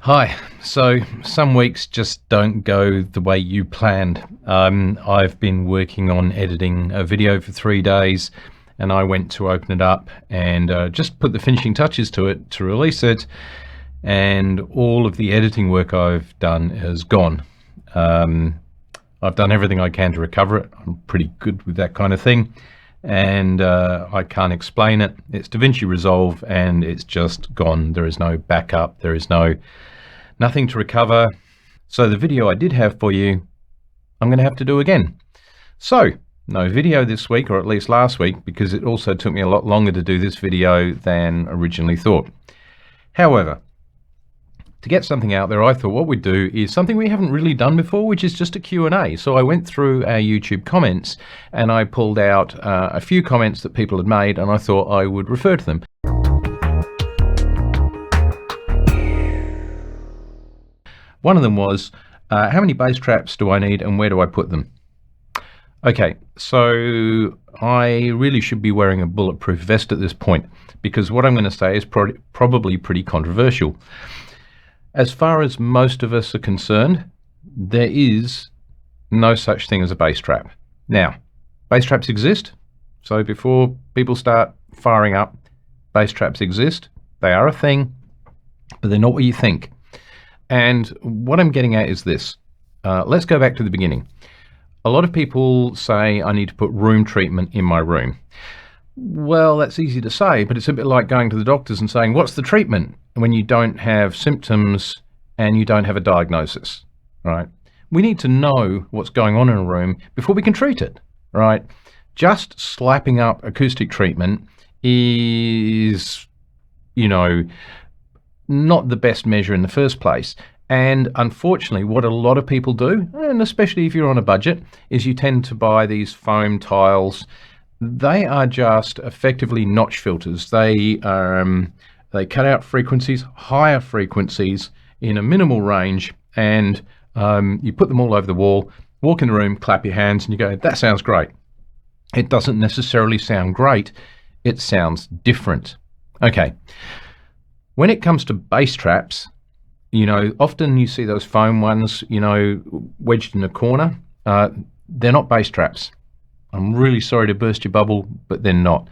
Hi. So some weeks just don't go the way you planned. I've been working on editing a video for 3 days, and I went to open it up and just put the finishing touches to it to release it, and all of the editing work I've done has gone. I've done everything I can to recover it. I'm pretty good with that kind of thing, and I can't explain it. It's DaVinci Resolve and it's just gone. There is no backup. There is nothing to recover. So the video I did have for you, I'm going to have to do again. So no video this week, or at least last week, because it also took me a lot longer to do this video than originally thought. However, to get something out there, I thought what we'd do is something we haven't really done before, which is just a Q&A. So I went through our YouTube comments and I pulled out a few comments that people had made, and I thought I would refer to them. One of them was, how many bass traps do I need and where do I put them? Okay, so I really should be wearing a bulletproof vest at this point, because what I'm going to say is probably pretty controversial. As far as most of us are concerned, there is no such thing as a bass trap. Now, bass traps exist, so before people start firing up, bass traps exist. They are a thing, but they're not what you think. And what I'm getting at is this. Let's go back to the beginning. A lot of people say I need to put room treatment in my room. Well, that's easy to say, but it's a bit like going to the doctors and saying, what's the treatment? When you don't have symptoms and you don't have a diagnosis, right? We need to know what's going on in a room before we can treat it, right? Just slapping up acoustic treatment is, not the best measure in the first place. And unfortunately, what a lot of people do, and especially if you're on a budget, is you tend to buy these foam tiles. They are just effectively notch filters. They cut out frequencies, higher frequencies in a minimal range, and you put them all over the wall, walk in the room, clap your hands, and you go, that sounds great. It doesn't necessarily sound great. It sounds different. Okay. When it comes to bass traps, often you see those foam ones, wedged in a corner. They're not bass traps. I'm really sorry to burst your bubble, but they're not.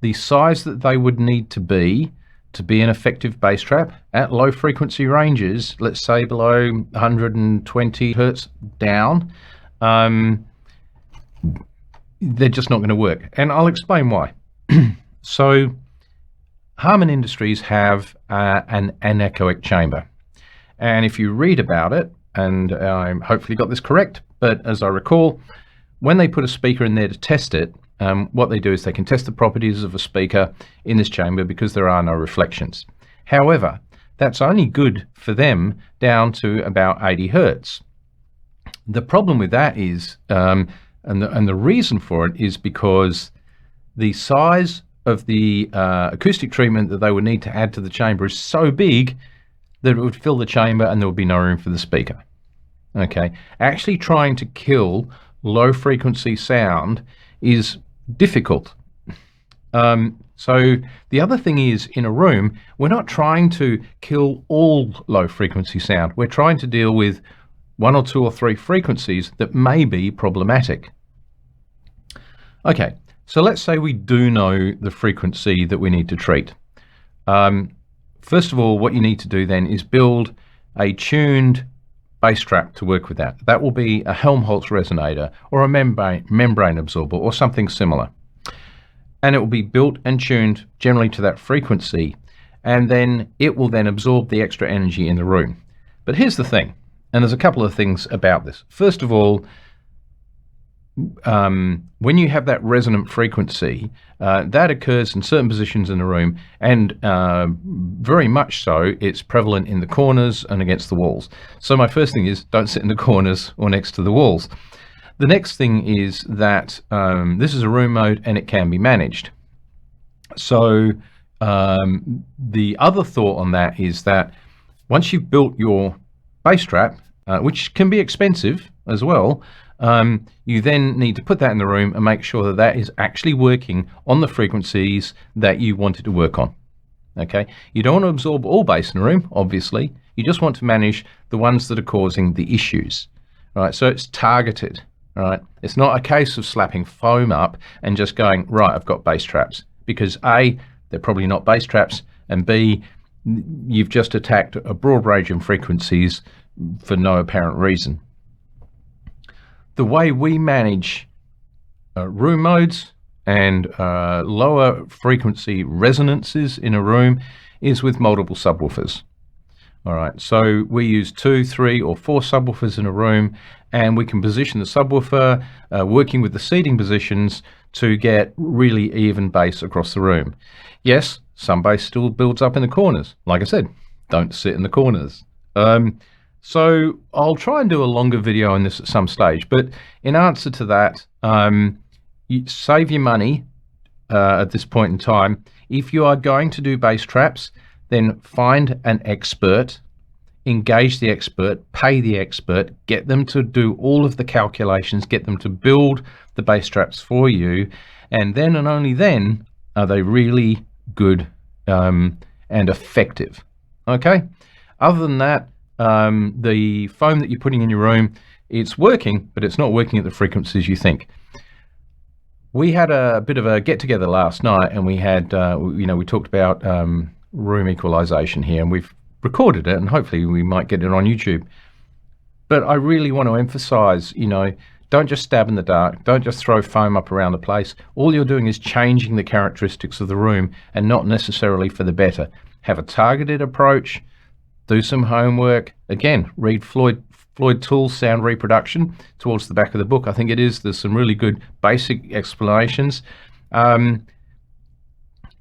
The size that they would need to be an effective bass trap at low frequency ranges, let's say below 120 hertz down, they're just not going to work. And I'll explain why. So Harman Industries have an anechoic chamber. And if you read about it, and I hopefully got this correct, but as I recall, when they put a speaker in there to test it, what they do is they can test the properties of a speaker in this chamber because there are no reflections. However, that's only good for them down to about 80 hertz. The problem with that is, and the reason for it is because the size of the acoustic treatment that they would need to add to the chamber is so big that it would fill the chamber and there would be no room for the speaker. Okay, actually trying to kill low frequency sound is difficult. So the other thing is, in a room, we're not trying to kill all low frequency sound. We're trying to deal with 1 or 2 or 3 frequencies that may be problematic. Okay, so let's say we do know the frequency that we need to treat. First of all, what you need to do then is build a tuned bass trap to work with that. That will be a Helmholtz resonator or a membrane absorber or something similar. And it will be built and tuned generally to that frequency, and then it will then absorb the extra energy in the room. But here's the thing, and there's a couple of things about this. First of all, when you have that resonant frequency, that occurs in certain positions in the room, and very much so it's prevalent in the corners and against the walls. So my first thing is, don't sit in the corners or next to the walls. The next thing is that this is a room mode and it can be managed. So the other thought on that is that once you've built your bass trap, which can be expensive as well, you then need to put that in the room and make sure that that is actually working on the frequencies that you want it to work on. Okay, you don't want to absorb all bass in the room, obviously. You just want to manage the ones that are causing the issues. Right, so it's targeted. Right, it's not a case of slapping foam up and just going, right, I've got bass traps, because A, they're probably not bass traps, and B, you've just attacked a broad range of frequencies for no apparent reason. The way we manage room modes and lower frequency resonances in a room is with multiple subwoofers. All right, so we use 2, 3, or 4 subwoofers in a room, and we can position the subwoofer working with the seating positions to get really even bass across the room. Yes, some bass still builds up in the corners. Like I said, don't sit in the corners. So I'll try and do a longer video on this at some stage, but in answer to that, you save your money at this point in time. If you are going to do bass traps, then find an expert, engage the expert, pay the expert, get them to do all of the calculations, get them to build the bass traps for you, and then and only then are they really good and effective. Okay? Other than that, the foam that you're putting in your room, it's working, but it's not working at the frequencies you think. We had a bit of a get-together last night, and we had, we talked about room equalization here, and we've recorded it, and hopefully we might get it on YouTube. But I really want to emphasize, don't just stab in the dark, don't just throw foam up around the place. All you're doing is changing the characteristics of the room, and not necessarily for the better. Have a targeted approach, do some homework. Again, read Floyd Toole's Sound Reproduction towards the back of the book. I think it is. There's some really good basic explanations.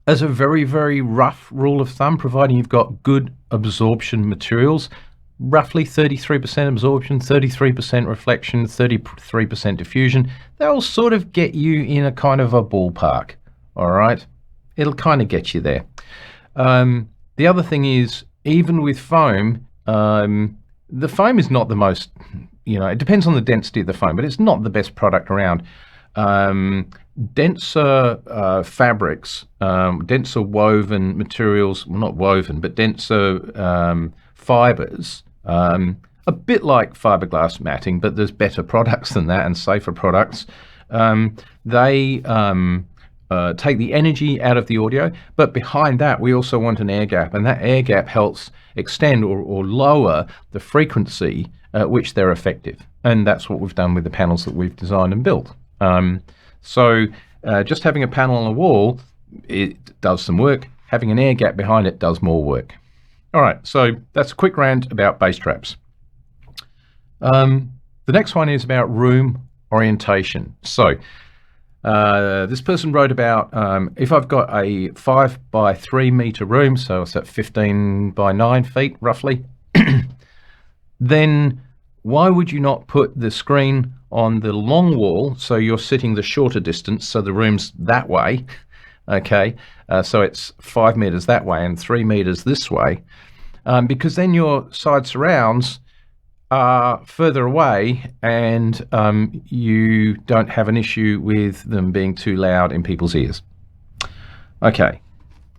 As a very, very rough rule of thumb, providing you've got good absorption materials, roughly 33% absorption, 33% reflection, 33% diffusion, they'll sort of get you in a kind of a ballpark. All right, it'll kind of get you there. The other thing is, even with foam, the foam is not the most, it depends on the density of the foam, but it's not the best product around. Denser fabrics, denser woven materials, well, not woven, but denser fibers, a bit like fiberglass matting, but there's better products than that and safer products. They take the energy out of the audio, but behind that we also want an air gap, and that air gap helps extend or lower the frequency at which they're effective, and that's what we've done with the panels that we've designed and built. So just having a panel on a wall, it does some work. Having an air gap behind it does more work. All right, so that's a quick rant about bass traps. The next one is about room orientation. So this person wrote about if I've got a 5 by 3 meter room, so it's at 15 by 9 feet roughly, then why would you not put the screen on the long wall so you're sitting the shorter distance, so the room's that way, okay, so it's 5 meters that way and 3 meters this way, because then your side surrounds are further away, and you don't have an issue with them being too loud in people's ears. Okay,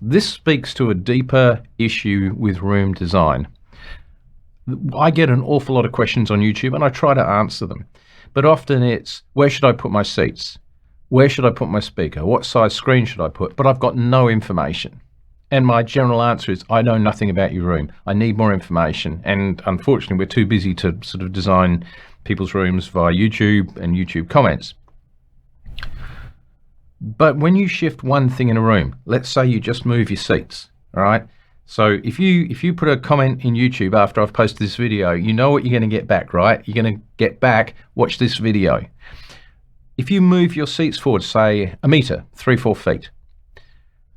this speaks to a deeper issue with room design. I get an awful lot of questions on YouTube, and I try to answer them, but often it's, where should I put my seats? Where should I put my speaker? What size screen should I put? But I've got no information. And my general answer is, I know nothing about your room. I need more information. And unfortunately, we're too busy to sort of design people's rooms via YouTube and YouTube comments. But when you shift one thing in a room, let's say you just move your seats, all right? So if you put a comment in YouTube after I've posted this video, you know what you're going to get back, right? You're going to get back, watch this video. If you move your seats forward, say a meter, 3-4 feet,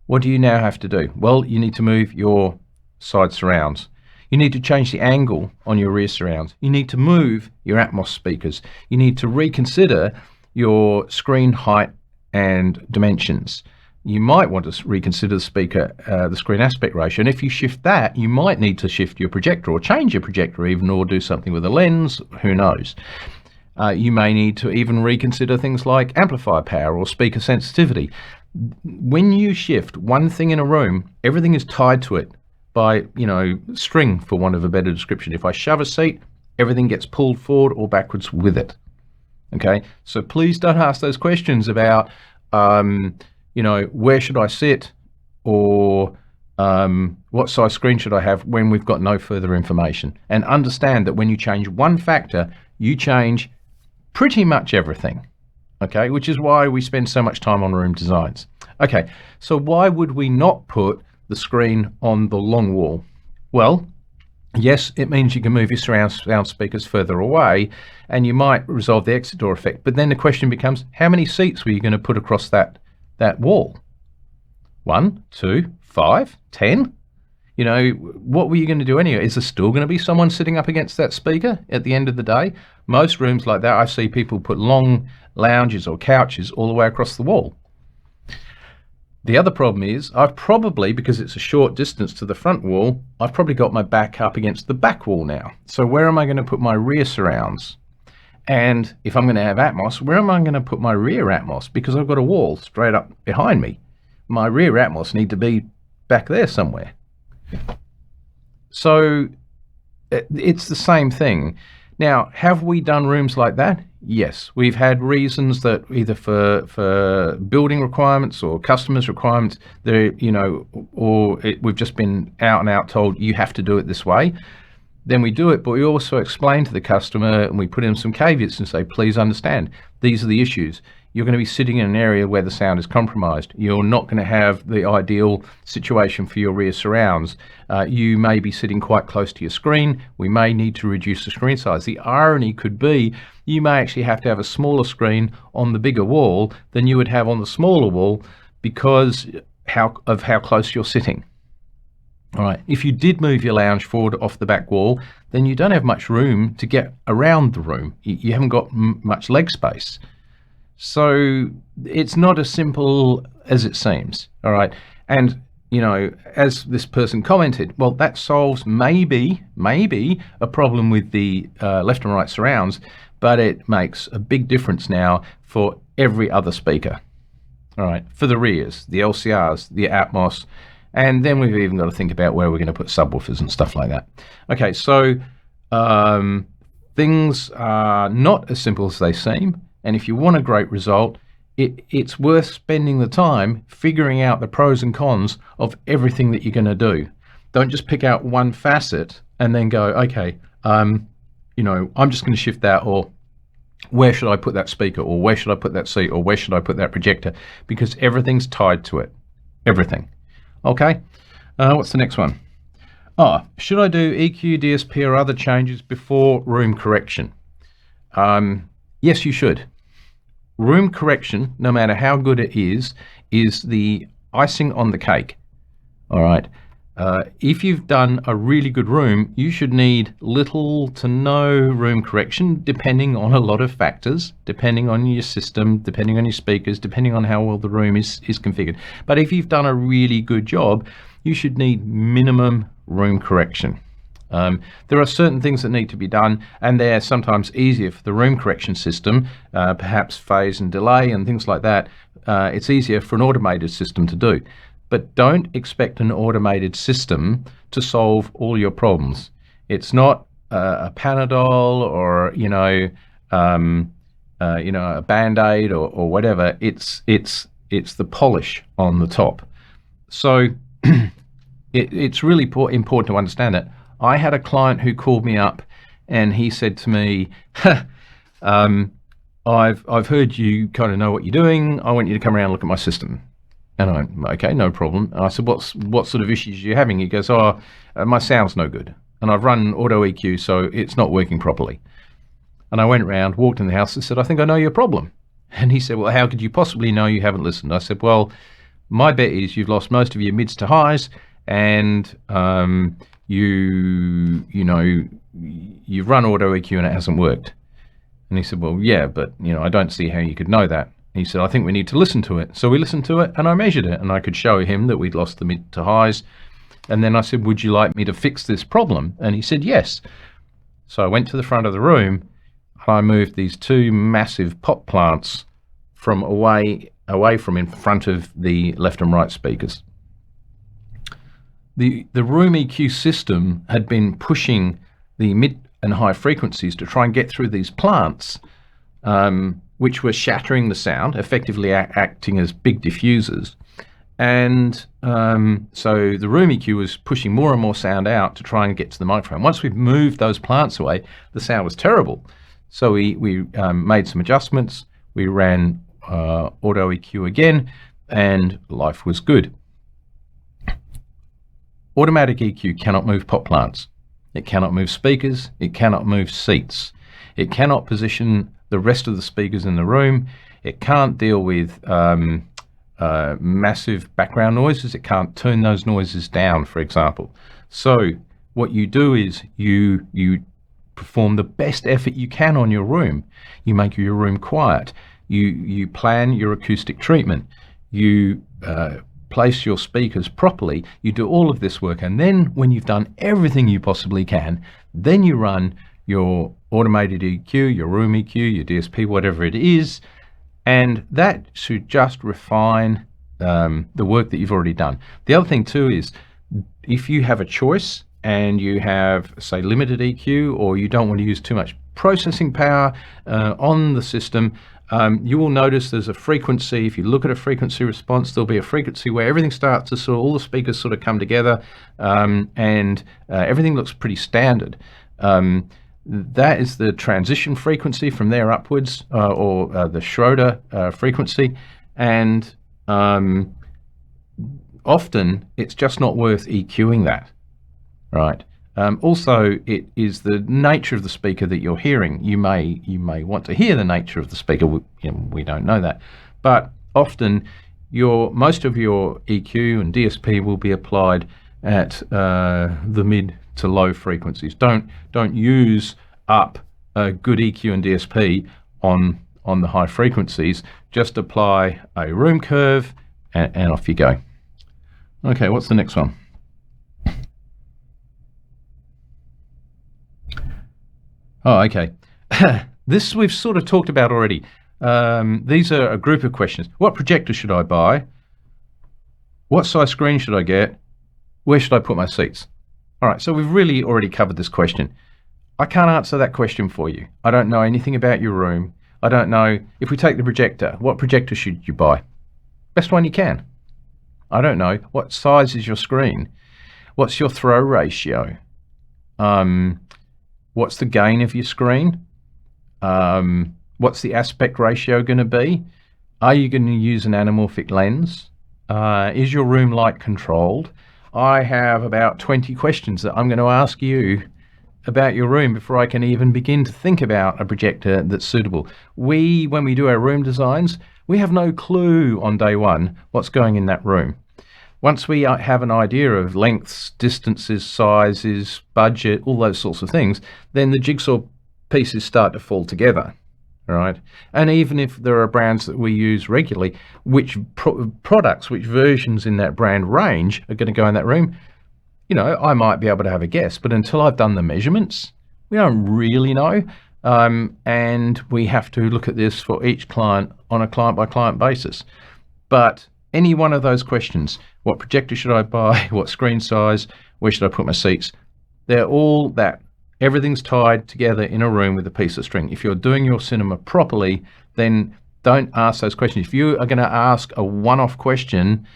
what do you now have to do? Well, you need to move your side surrounds. You need to change the angle on your rear surrounds. You need to move your Atmos speakers. You need to reconsider your screen height and dimensions. You might want to reconsider the speaker, the screen aspect ratio. And if you shift that, you might need to shift your projector or change your projector even, or do something with a lens, who knows. You may need to even reconsider things like amplifier power or speaker sensitivity. When you shift one thing in a room, everything is tied to it by, string, for want of a better description. If I shove a seat, everything gets pulled forward or backwards with it. Okay, so please don't ask those questions about, where should I sit, or what size screen should I have, when we've got no further information. And understand that when you change one factor, you change pretty much everything. Okay, which is why we spend so much time on room designs. Okay, so why would we not put the screen on the long wall? Well, yes, it means you can move your surround sound speakers further away, and you might resolve the exit door effect. But then the question becomes, how many seats were you going to put across that wall? 1, 2, 5, 10? What were you going to do anyway? Is there still going to be someone sitting up against that speaker at the end of the day? Most rooms like that, I see people put long lounges or couches all the way across the wall. The other problem is, I've probably, because it's a short distance to the front wall, I've probably got my back up against the back wall now. So where am I going to put my rear surrounds? And if I'm going to have Atmos, where am I going to put my rear Atmos? Because I've got a wall straight up behind me. My rear Atmos need to be back there somewhere. So it's the same thing. Now, have we done rooms like that? Yes, we've had reasons that either for building requirements or customers' requirements, we've just been out and out told you have to do it this way. Then we do it, but we also explain to the customer, and we put in some caveats and say, please understand, these are the issues. You're going to be sitting in an area where the sound is compromised. You're not going to have the ideal situation for your rear surrounds. You may be sitting quite close to your screen. We may need to reduce the screen size. The irony could be you may actually have to have a smaller screen on the bigger wall than you would have on the smaller wall because of how close you're sitting. All right, if you did move your lounge forward off the back wall, then you don't have much room to get around the room. You haven't got much leg space. So it's not as simple as it seems. All right, and as this person commented, well, that solves maybe a problem with the left and right surrounds, but it makes a big difference now for every other speaker. All right, for the rears, the LCRs, the Atmos. And then we've even got to think about where we're going to put subwoofers and stuff like that. Okay, so things are not as simple as they seem. And if you want a great result, it's worth spending the time figuring out the pros and cons of everything that you're going to do. Don't just pick out one facet and then go, okay, I'm just going to shift that, or where should I put that speaker, or where should I put that seat, or where should I put that projector? Because everything's tied to it. Everything. Okay, what's the next one? Should I do EQ, DSP, or other changes before room correction? Yes, you should. Room correction, no matter how good it is the icing on the cake. All right. If you've done a really good room, you should need little to no room correction, depending on a lot of factors, depending on your system, depending on your speakers, depending on how well the room is configured. But if you've done a really good job, you should need minimum room correction. There are certain things that need to be done, and they're sometimes easier for the room correction system, perhaps phase and delay and things like that. It's easier for an automated system to do. But don't expect an automated system to solve all your problems. It's not a Panadol or a Band-Aid or whatever. It's the polish on the top. So it's really important to understand it. I had a client who called me up and he said to me, I've heard you kind of know what you're doing. I want you to come around and look at my system. And I went, okay, no problem. And I said, what sort of issues are you having? He goes, my sound's no good. And I've run auto EQ, so it's not working properly. And I went around, walked in the house and said, I think I know your problem. And he said, well, how could you possibly know you haven't listened? I said, well, my bet is you've lost most of your mids to highs, and you've run auto EQ and it hasn't worked. And he said, well, yeah, but I don't see how you could know that. He said, I think we need to listen to it. So we listened to it and I measured it, and I could show him that we'd lost the mid to highs. And then I said, would you like me to fix this problem? And he said, yes. So I went to the front of the room and I moved these two massive pot plants from away from in front of the left and right speakers. the room EQ system had been pushing the mid and high frequencies to try and get through these plants, which were shattering the sound, effectively acting as big diffusers. And so the room EQ was pushing more and more sound out to try and get to the microphone. Once we've moved those plants away, the sound was terrible. So we made some adjustments. We ran auto EQ again, and life was good. Automatic EQ cannot move pot plants. It cannot move speakers. It cannot move seats. It cannot position the rest of the speakers in the room. It can't deal with massive background noises. It can't turn those noises down, for example. So what you do is you perform the best effort you can on your room. You make your room quiet. You plan your acoustic treatment. You place your speakers properly. You do all of this work, and then when you've done everything you possibly can, then you run your automated EQ, your room EQ, your DSP, whatever it is, and that should just refine the work that you've already done. The other thing too is, if you have a choice and you have, say, limited EQ, or you don't want to use too much processing power on the system, you will notice there's a frequency. If you look at a frequency response, there'll be a frequency where everything starts to all the speakers sort of come together, and everything looks pretty standard. That is the transition frequency from there upwards, or the Schroeder frequency, and often it's just not worth EQing that, right? Also, it is the nature of the speaker that you're hearing. You may want to hear the nature of the speaker. We don't know that, but often most of your EQ and DSP will be applied at the mid to low frequencies. Don't use up a good EQ and DSP on the high frequencies. Just apply a room curve and off you go. Okay, what's the next one? Oh, okay. This we've sort of talked about already. These are a group of questions. What projector should I buy? What size screen should I get? Where should I put my seats? All right, so we've really already covered this question. I can't answer that question for you. I don't know anything about your room. I don't know. If we take the projector, what projector should you buy? Best one you can. I don't know. What size is your screen? What's your throw ratio? What's the gain of your screen? What's the aspect ratio going to be? Are you going to use an anamorphic lens? Is your room light controlled? I have about 20 questions that I'm going to ask you about your room before I can even begin to think about a projector that's suitable. When we do our room designs, we have no clue on day one what's going in that room. Once we have an idea of lengths, distances, sizes, budget, all those sorts of things, then the jigsaw pieces start to fall together, right? And even if there are brands that we use regularly, which products, which versions in that brand range are going to go in that room, I might be able to have a guess, but until I've done the measurements, we don't really know. And we have to look at this for each client on a client-by-client basis. But any one of those questions, what projector should I buy, what screen size, where should I put my seats, they're all that. Everything's tied together in a room with a piece of string. If you're doing your cinema properly, then don't ask those questions. If you are going to ask a one-off question,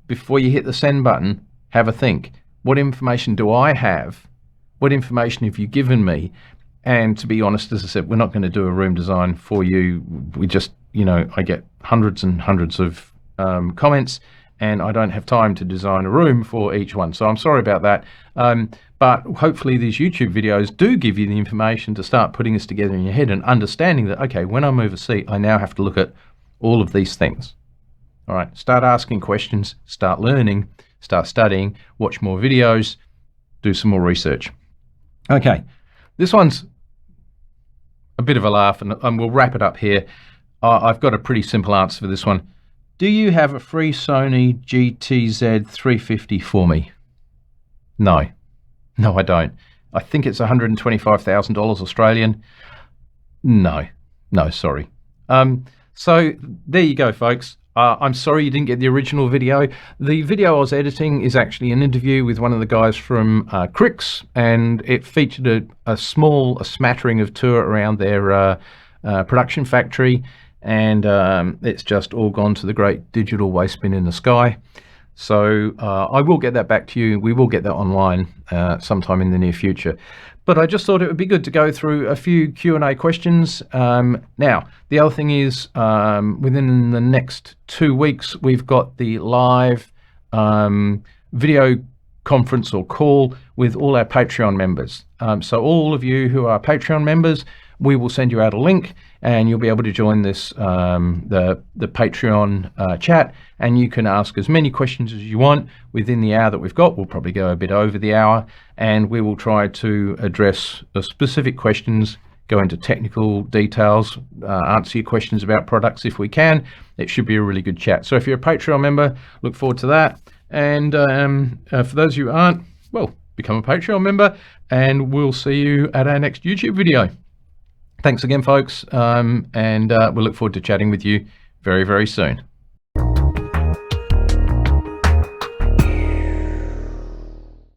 before you hit the send button, have a think. What information do I have? What information have you given me? And to be honest, as I said, we're not going to do a room design for you. We just, I get hundreds and hundreds of comments, and I don't have time to design a room for each one. So I'm sorry about that. But hopefully these YouTube videos do give you the information to start putting this together in your head and understanding that, okay, when I move a seat, I now have to look at all of these things. All right, start asking questions, start learning, start studying, watch more videos, do some more research. Okay, this one's a bit of a laugh, and we'll wrap it up here. I've got a pretty simple answer for this one. Do you have a free Sony GTZ 350 for me? No, I don't. I think it's $125,000 Australian. No, sorry. So there you go, folks. I'm sorry you didn't get the original video. The video I was editing is actually an interview with one of the guys from Crix, and it featured a smattering of tour around their production factory, and it's just all gone to the great digital waste bin in the sky. So I will get that back to you. We will get that online sometime in the near future. But I just thought it would be good to go through a few Q&A questions. Now, the other thing is within the next 2 weeks, we've got the live video conference or call with all our Patreon members. So all of you who are Patreon members, we will send you out a link and you'll be able to join this the Patreon chat, and you can ask as many questions as you want within the hour that we've got. We'll probably go a bit over the hour, and we will try to address specific questions, go into technical details, answer your questions about products if we can. It should be a really good chat. So if you're a Patreon member, look forward to that. And for those who aren't, well, become a Patreon member, and we'll see you at our next YouTube video. Thanks again, folks, and we'll look forward to chatting with you very, very soon.